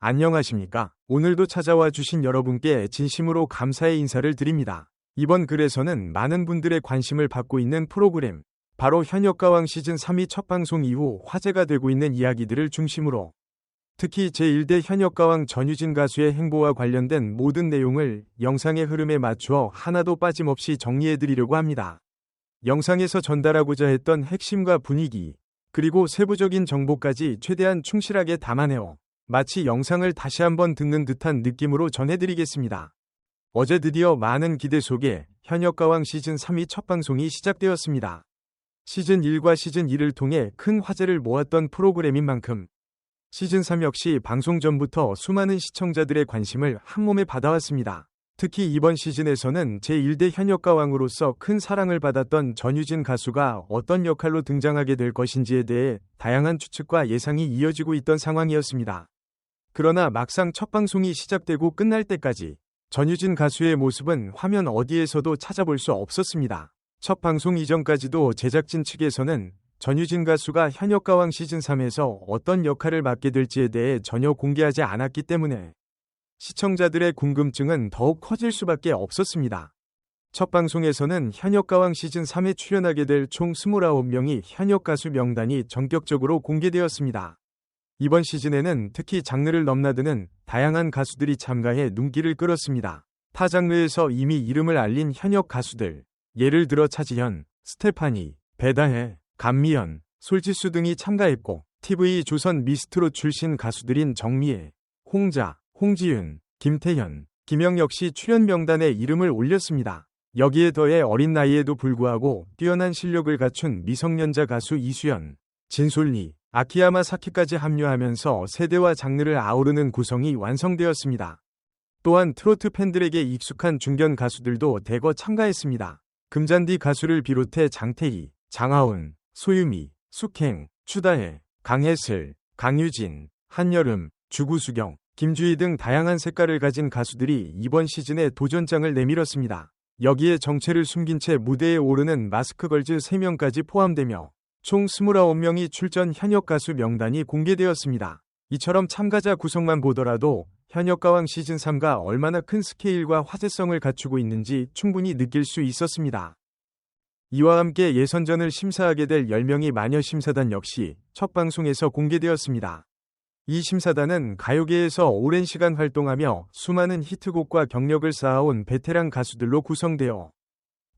안녕하십니까? 오늘도 찾아와 주신 여러분께 진심으로 감사의 인사를 드립니다. 이번 글에서는 많은 분들의 관심을 받고 있는 프로그램, 바로 현역가왕 시즌 3이 첫 방송 이후 화제가 되고 있는 이야기들을 중심으로 특히 제1대 현역가왕 전유진 가수의 행보와 관련된 모든 내용을 영상의 흐름에 맞추어 하나도 빠짐없이 정리해드리려고 합니다. 영상에서 전달하고자 했던 핵심과 분위기, 그리고 세부적인 정보까지 최대한 충실하게 담아내어 마치 영상을 다시 한번 듣는 듯한 느낌으로 전해드리겠습니다. 어제 드디어 많은 기대 속에 현역가왕 시즌 3이 첫 방송이 시작되었습니다. 시즌 1과 시즌 2를 통해 큰 화제를 모았던 프로그램인 만큼 시즌 3 역시 방송 전부터 수많은 시청자들의 관심을 한몸에 받아왔습니다. 특히 이번 시즌에서는 제1대 현역가왕으로서 큰 사랑을 받았던 전유진 가수가 어떤 역할로 등장하게 될 것인지에 대해 다양한 추측과 예상이 이어지고 있던 상황이었습니다. 그러나 막상 첫 방송이 시작되고 끝날 때까지 전유진 가수의 모습은 화면 어디에서도 찾아볼 수 없었습니다. 첫 방송 이전까지도 제작진 측에서는 전유진 가수가 현역가왕 시즌 3에서 어떤 역할을 맡게 될지에 대해 전혀 공개하지 않았기 때문에 시청자들의 궁금증은 더욱 커질 수밖에 없었습니다. 첫 방송에서는 현역가왕 시즌 3에 출연하게 될 총 29명이 현역 가수 명단이 전격적으로 공개되었습니다. 이번 시즌에는 특히 장르를 넘나드는 다양한 가수들이 참가해 눈길을 끌었습니다. 타 장르에서 이미 이름을 알린 현역 가수들, 예를 들어 차지현, 스테파니, 배다혜, 감미연, 솔지수 등이 참가했고 TV조선 미스트롯 출신 가수들인 정미애, 홍자, 홍지윤, 김태현, 김영 역시 출연 명단에 이름을 올렸습니다. 여기에 더해 어린 나이에도 불구하고 뛰어난 실력을 갖춘 미성년자 가수 이수연, 진솔리, 아키야마 사키까지 합류하면서 세대와 장르를 아우르는 구성이 완성되었습니다. 또한 트로트 팬들에게 익숙한 중견 가수들도 대거 참가했습니다. 금잔디 가수를 비롯해 장태희, 장하운, 소유미, 숙행, 추다혜, 강혜슬, 강유진, 한여름, 주구수경, 김주희 등 다양한 색깔을 가진 가수들이 이번 시즌에 도전장을 내밀었습니다. 여기에 정체를 숨긴 채 무대에 오르는 마스크걸즈 3명까지 포함되며 총 29명이 출전 현역 가수 명단이 공개되었습니다. 이처럼 참가자 구성만 보더라도 현역가왕 시즌 3가 얼마나 큰 스케일과 화제성을 갖추고 있는지 충분히 느낄 수 있었습니다. 이와 함께 예선전을 심사하게 될 10명의 마녀 심사단 역시 첫 방송에서 공개되었습니다. 이 심사단은 가요계에서 오랜 시간 활동하며 수많은 히트곡과 경력을 쌓아온 베테랑 가수들로 구성되어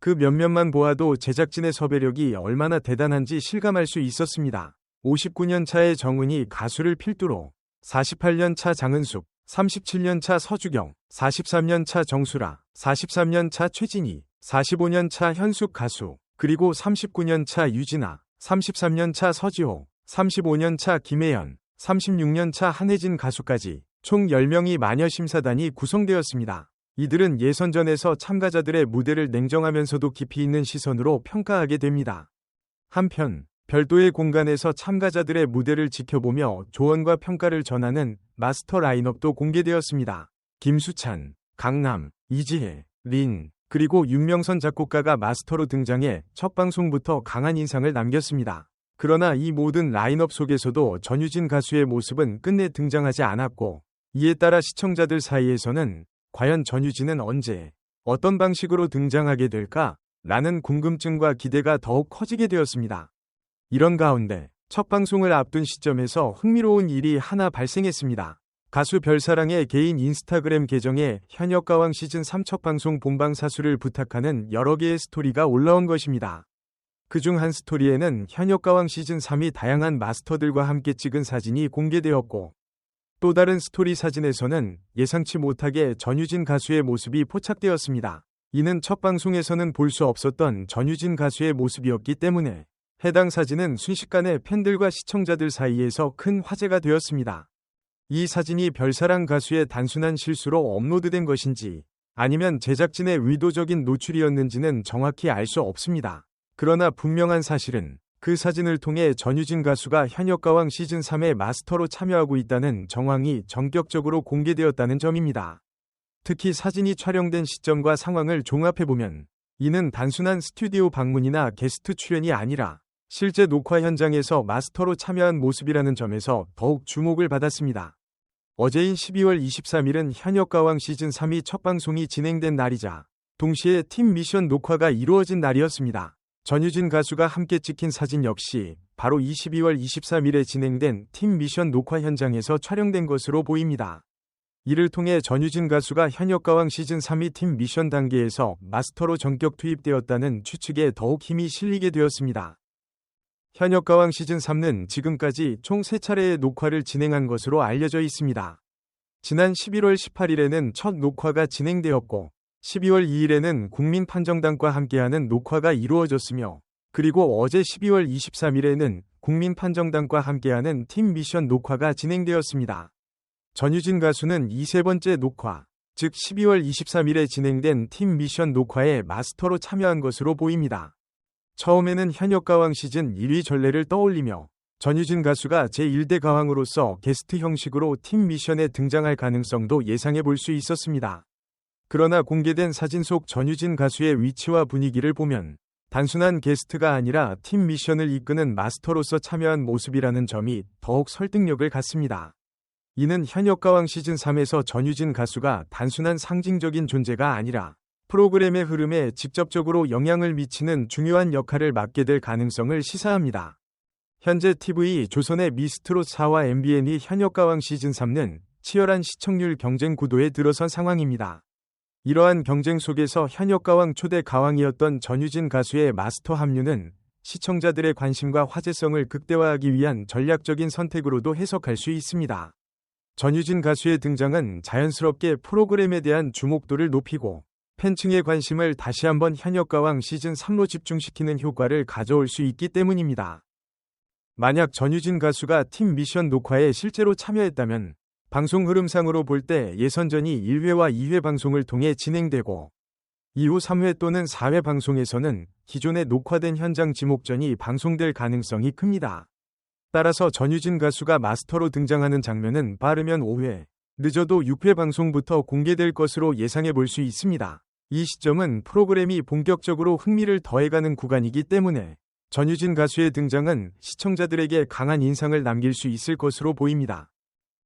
그 몇몇만 보아도 제작진의 섭외력이 얼마나 대단한지 실감할 수 있었습니다. 59년 차의 정은이 가수를 필두로 48년 차 장은숙, 37년 차 서주경, 43년 차 정수라, 43년 차 최진희, 45년 차 현숙 가수, 그리고 39년 차 유진아, 33년 차 서지호, 35년 차 김혜연, 36년 차 한혜진 가수까지 총 10명의 마녀 심사단이 구성되었습니다. 이들은 예선전에서 참가자들의 무대를 냉정하면서도 깊이 있는 시선으로 평가하게 됩니다. 한편 별도의 공간에서 참가자들의 무대를 지켜보며 조언과 평가를 전하는 마스터 라인업도 공개되었습니다. 김수찬, 강남, 이지혜, 린, 그리고 윤명선 작곡가가 마스터로 등장해 첫 방송부터 강한 인상을 남겼습니다. 그러나 이 모든 라인업 속에서도 전유진 가수의 모습은 끝내 등장하지 않았고 이에 따라 시청자들 사이에서는 과연 전유진은 언제, 어떤 방식으로 등장하게 될까? 라는 궁금증과 기대가 더욱 커지게 되었습니다. 이런 가운데 첫 방송을 앞둔 시점에서 흥미로운 일이 하나 발생했습니다. 가수 별사랑의 개인 인스타그램 계정에 현역가왕 시즌 3 첫 방송 본방 사수를 부탁하는 여러 개의 스토리가 올라온 것입니다. 그중 한 스토리에는 현역가왕 시즌 3이 다양한 마스터들과 함께 찍은 사진이 공개되었고 또 다른 스토리 사진에서는 예상치 못하게 전유진 가수의 모습이 포착되었습니다. 이는 첫 방송에서는 볼 수 없었던 전유진 가수의 모습이었기 때문에 해당 사진은 순식간에 팬들과 시청자들 사이에서 큰 화제가 되었습니다. 이 사진이 별사랑 가수의 단순한 실수로 업로드된 것인지 아니면 제작진의 의도적인 노출이었는지는 정확히 알 수 없습니다. 그러나 분명한 사실은 그 사진을 통해 전유진 가수가 현역가왕 시즌 3의 마스터로 참여하고 있다는 정황이 전격적으로 공개되었다는 점입니다. 특히 사진이 촬영된 시점과 상황을 종합해보면 이는 단순한 스튜디오 방문이나 게스트 출연이 아니라 실제 녹화 현장에서 마스터로 참여한 모습이라는 점에서 더욱 주목을 받았습니다. 어제인 12월 23일은 현역가왕 시즌3이 첫 방송이 진행된 날이자 동시에 팀 미션 녹화가 이루어진 날이었습니다. 전유진 가수가 함께 찍힌 사진 역시 바로 12월 23일에 진행된 팀 미션 녹화 현장에서 촬영된 것으로 보입니다. 이를 통해 전유진 가수가 현역가왕 시즌3이 팀 미션 단계에서 마스터로 전격 투입되었다는 추측에 더욱 힘이 실리게 되었습니다. 현역가왕 시즌3는 지금까지 총 3차례의 녹화를 진행한 것으로 알려져 있습니다. 지난 11월 18일에는 첫 녹화가 진행되었고 12월 2일에는 국민판정단과 함께하는 녹화가 이루어졌으며 그리고 어제 12월 23일에는 국민판정단과 함께하는 팀 미션 녹화가 진행되었습니다. 전유진 가수는 이 세 번째 녹화, 즉 12월 23일에 진행된 팀 미션 녹화에 마스터로 참여한 것으로 보입니다. 처음에는 현역가왕 시즌 1위 전례를 떠올리며 전유진 가수가 제1대 가왕으로서 게스트 형식으로 팀 미션에 등장할 가능성도 예상해 볼 수 있었습니다. 그러나 공개된 사진 속 전유진 가수의 위치와 분위기를 보면 단순한 게스트가 아니라 팀 미션을 이끄는 마스터로서 참여한 모습이라는 점이 더욱 설득력을 갖습니다. 이는 현역가왕 시즌3에서 전유진 가수가 단순한 상징적인 존재가 아니라 프로그램의 흐름에 직접적으로 영향을 미치는 중요한 역할을 맡게 될 가능성을 시사합니다. 현재 TV 조선의 미스트롯 4와 MBN이 현역가왕 시즌3는 치열한 시청률 경쟁 구도에 들어선 상황입니다. 이러한 경쟁 속에서 현역가왕 초대 가왕이었던 전유진 가수의 마스터 합류는 시청자들의 관심과 화제성을 극대화하기 위한 전략적인 선택으로도 해석할 수 있습니다. 전유진 가수의 등장은 자연스럽게 프로그램에 대한 주목도를 높이고 팬층의 관심을 다시 한번 현역가왕 시즌3로 집중시키는 효과를 가져올 수 있기 때문입니다. 만약 전유진 가수가 팀 미션 녹화에 실제로 참여했다면 방송 흐름상으로 볼 때 예선전이 1회와 2회 방송을 통해 진행되고 이후 3회 또는 4회 방송에서는 기존에 녹화된 현장 지목전이 방송될 가능성이 큽니다. 따라서 전유진 가수가 마스터로 등장하는 장면은 빠르면 5회, 늦어도 6회 방송부터 공개될 것으로 예상해 볼 수 있습니다. 이 시점은 프로그램이 본격적으로 흥미를 더해가는 구간이기 때문에 전유진 가수의 등장은 시청자들에게 강한 인상을 남길 수 있을 것으로 보입니다.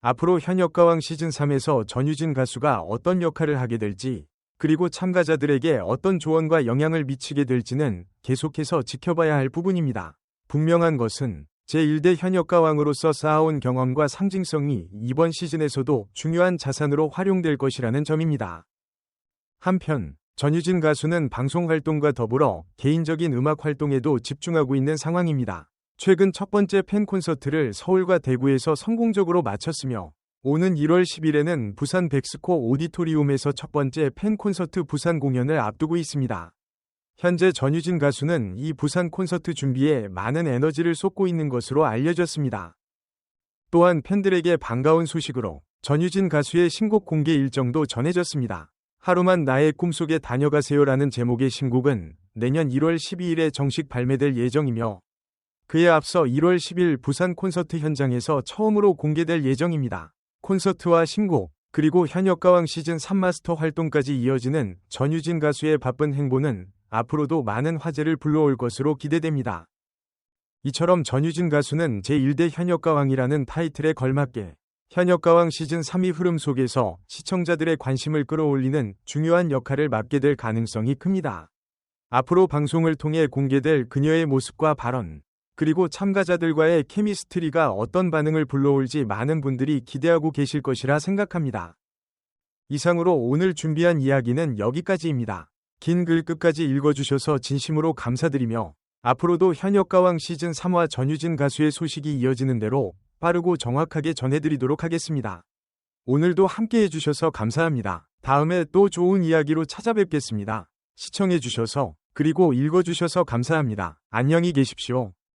앞으로 현역가왕 시즌3에서 전유진 가수가 어떤 역할을 하게 될지 그리고 참가자들에게 어떤 조언과 영향을 미치게 될지는 계속해서 지켜봐야 할 부분입니다. 분명한 것은 제1대 현역가왕으로서 쌓아온 경험과 상징성이 이번 시즌에서도 중요한 자산으로 활용될 것이라는 점입니다. 한편 전유진 가수는 방송 활동과 더불어 개인적인 음악 활동에도 집중하고 있는 상황입니다. 최근 첫 번째 팬 콘서트를 서울과 대구에서 성공적으로 마쳤으며 오는 1월 10일에는 부산 백스코 오디토리움에서 첫 번째 팬 콘서트 부산 공연을 앞두고 있습니다. 현재 전유진 가수는 이 부산 콘서트 준비에 많은 에너지를 쏟고 있는 것으로 알려졌습니다. 또한 팬들에게 반가운 소식으로 전유진 가수의 신곡 공개 일정도 전해졌습니다. 하루만 나의 꿈속에 다녀가세요라는 제목의 신곡은 내년 1월 12일에 정식 발매될 예정이며 그에 앞서 1월 10일 부산 콘서트 현장에서 처음으로 공개될 예정입니다. 콘서트와 신곡, 그리고 현역가왕 시즌3 마스터 활동까지 이어지는 전유진 가수의 바쁜 행보는 앞으로도 많은 화제를 불러올 것으로 기대됩니다. 이처럼 전유진 가수는 제1대 현역가왕이라는 타이틀에 걸맞게 현역가왕 시즌3이 흐름 속에서 시청자들의 관심을 끌어올리는 중요한 역할을 맡게 될 가능성이 큽니다. 앞으로 방송을 통해 공개될 그녀의 모습과 발언, 그리고 참가자들과의 케미스트리가 어떤 반응을 불러올지 많은 분들이 기대하고 계실 것이라 생각합니다. 이상으로 오늘 준비한 이야기는 여기까지입니다. 긴 글 끝까지 읽어주셔서 진심으로 감사드리며 앞으로도 현역가왕 시즌3와 전유진 가수의 소식이 이어지는 대로 빠르고 정확하게 전해드리도록 하겠습니다. 오늘도 함께 해주셔서 감사합니다. 다음에 또 좋은 이야기로 찾아뵙겠습니다. 시청해주셔서 그리고 읽어주셔서 감사합니다. 안녕히 계십시오.